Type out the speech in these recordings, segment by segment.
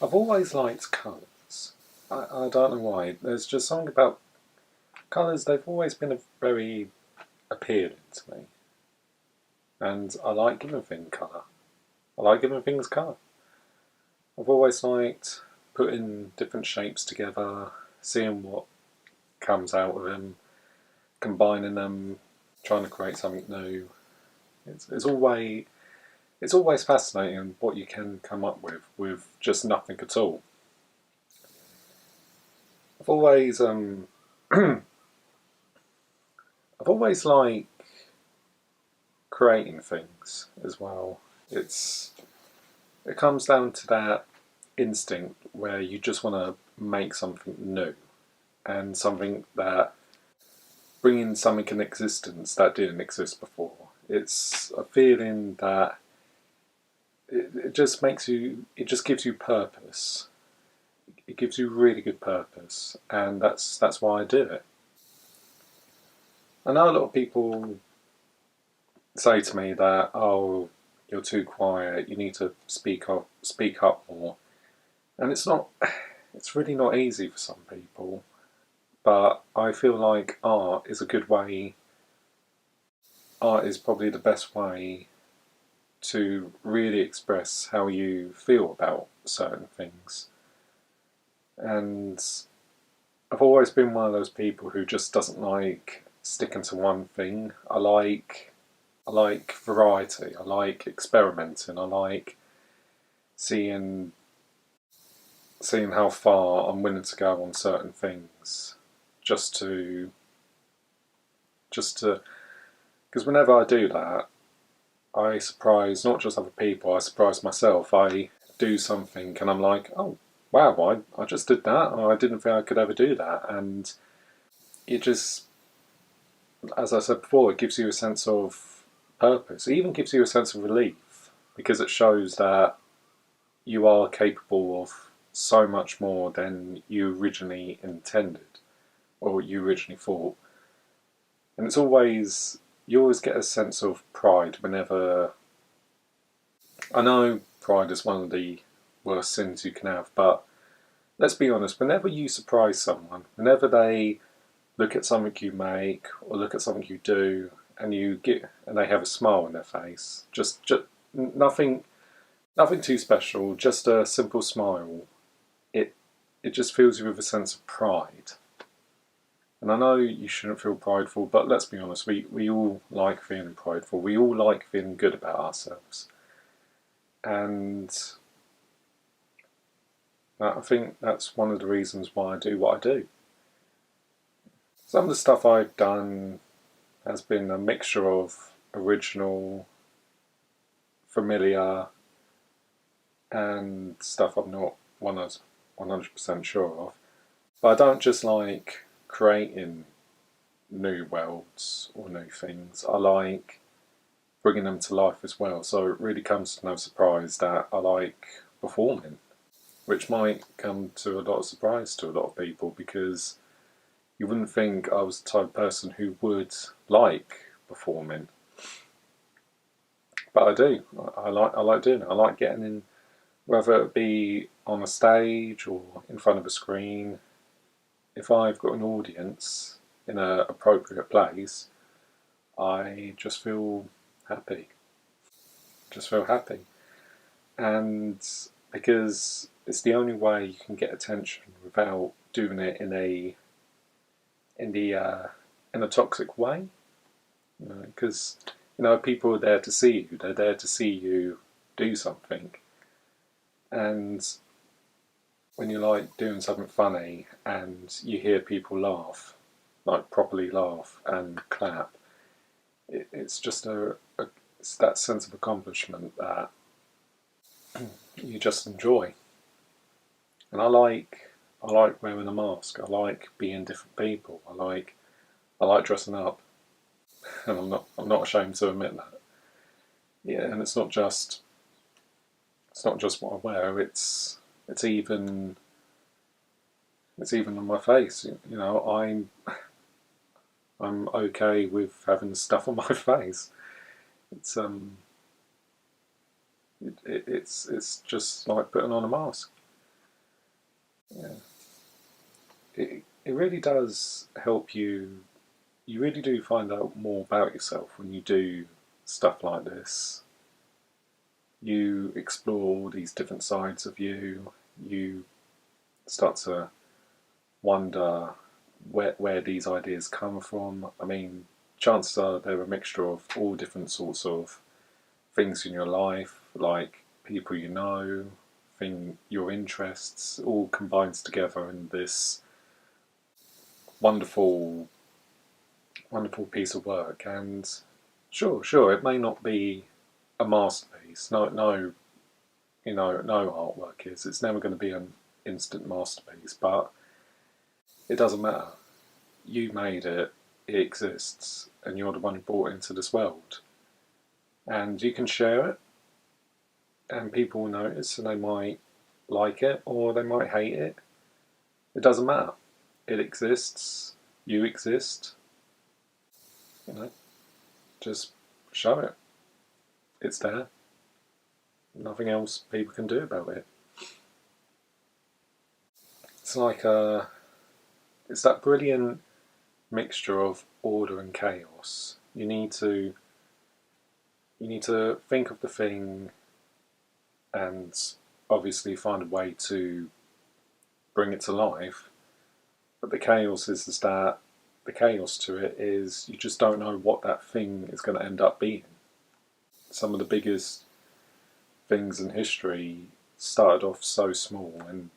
I've always liked colours. I don't know why. There's just something about colours, they've always been very appealing to me. And I like giving things colour. I like giving things colour. I've always liked putting different shapes together, seeing what comes out of them, combining them, trying to create something new. It's always fascinating what you can come up with just nothing at all. I've always I've always liked creating things as well. It comes down to that instinct where you just want to make something new and something that bringing something in existence that didn't exist before. It's a feeling that it just makes you. It just gives you purpose. It gives you really good purpose, and that's why I do it. I know a lot of people say to me that, oh, you're too quiet, you need to speak up more. And it's really not easy for some people. But I feel like art is probably the best way to really express how you feel about certain things. And I've always been one of those people who just doesn't like sticking to one thing. I like variety. I like experimenting. I like seeing seeing how far I'm willing to go on certain things, just to just to because whenever I do that, I surprise not just other people. I surprise myself. I do something and I'm like, oh wow, I just did that. I didn't think I could ever do that, and it just, as I said before, it gives you a sense of purpose. It even gives you a sense of relief because it shows that you are capable of so much more than you originally intended or you originally thought. And you always get a sense of pride whenever. I know pride is one of the worst sins you can have, but let's be honest, whenever you surprise someone, whenever they look at something you make or look at something you do and they have a smile on their face, just nothing nothing too special, just a simple smile, it it just fills you with a sense of pride. And I know you shouldn't feel prideful, but let's be honest, we all like feeling prideful. We all like feeling good about ourselves. And I think that's one of the reasons why I do what I do. Some of the stuff I've done has been a mixture of original, familiar, and stuff I'm not 100% sure of. But I don't just like creating new worlds or new things. I like bringing them to life as well. So it really comes to no surprise that I like performing, which might come to a lot of surprise to a lot of people because you wouldn't think I was the type of person who would like performing, but I do. I like doing it. I like getting in, whether it be on a stage or in front of a screen. If I've got an audience in an appropriate place, I just feel happy. Just feel happy, and because it's the only way you can get attention without doing it in the in a toxic way. Because people are there to see you. They're there to see you do something, and when you're like doing something funny and you hear people laugh, like properly laugh and clap, it's just it's that sense of accomplishment that you just enjoy. And I like wearing a mask. I like being different people. I like dressing up, and I'm not ashamed to admit that. Yeah, and it's not just what I wear. It's even it's even on my face. I'm okay with having stuff on my face. It's It's just like putting on a mask. Yeah. It really does help you. You really do find out more about yourself when you do stuff like this. You explore all these different sides of you. You start to wonder where these ideas come from. I mean, chances are they're a mixture of all different sorts of things in your life, like people you know, your interests, all combines together in this wonderful, wonderful piece of work. And sure, it may not be a masterpiece. No, no artwork is. It's never going to be an instant masterpiece, but it doesn't matter. You made it. It exists, and you're the one who brought it into this world. And you can share it, and people will notice, and they might like it or they might hate it. It doesn't matter. It exists. You exist. You know, just show it. It's there. Nothing else people can do about it. It's like it's that brilliant mixture of order and chaos. You need to think of the thing and obviously find a way to bring it to life. But the chaos is that the chaos to it is you just don't know what that thing is going to end up being. Some of the biggest things in history started off so small and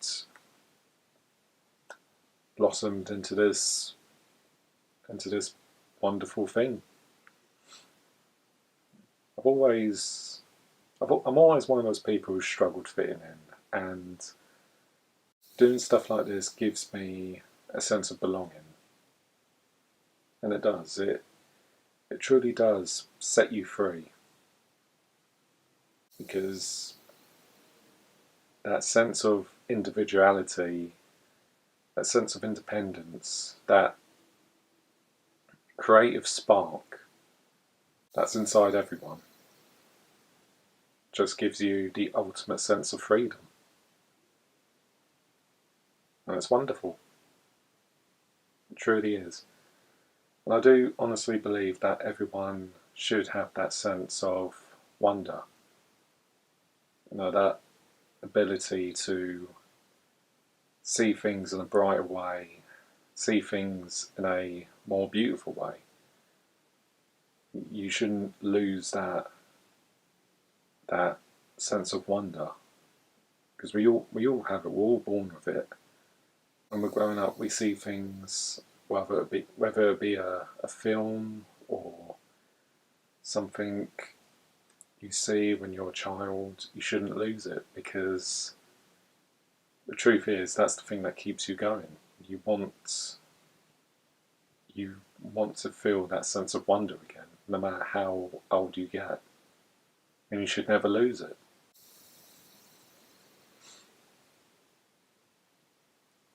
blossomed into this wonderful thing. I'm always one of those people who struggled fitting in, and doing stuff like this gives me a sense of belonging. And it does. It truly does set you free. Because that sense of individuality, that sense of independence, that creative spark that's inside everyone just gives you the ultimate sense of freedom. And it's wonderful. It truly is. And I do honestly believe that everyone should have that sense of wonder. You know, that ability to see things in a brighter way, see things in a more beautiful way. You shouldn't lose that sense of wonder, because we all have it. We're all born with it. When we're growing up, we see things, whether it be a film or something you see when you're a child. You shouldn't lose it, because the truth is that's the thing that keeps you going. You want to feel that sense of wonder again, no matter how old you get, and you should never lose it.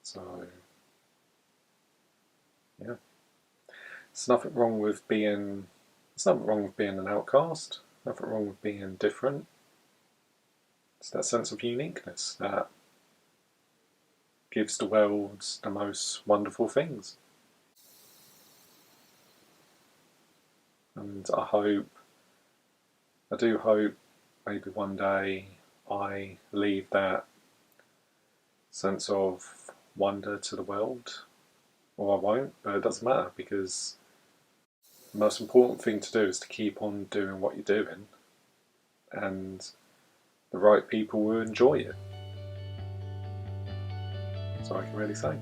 So, yeah, there's nothing wrong with being. There's nothing wrong with being an outcast. Nothing wrong with being different. It's that sense of uniqueness that gives the world the most wonderful things. And I do hope maybe one day I leave that sense of wonder to the world, or I won't, but it doesn't matter, because the most important thing to do is to keep on doing what you're doing, and the right people will enjoy it. That's all I can really say.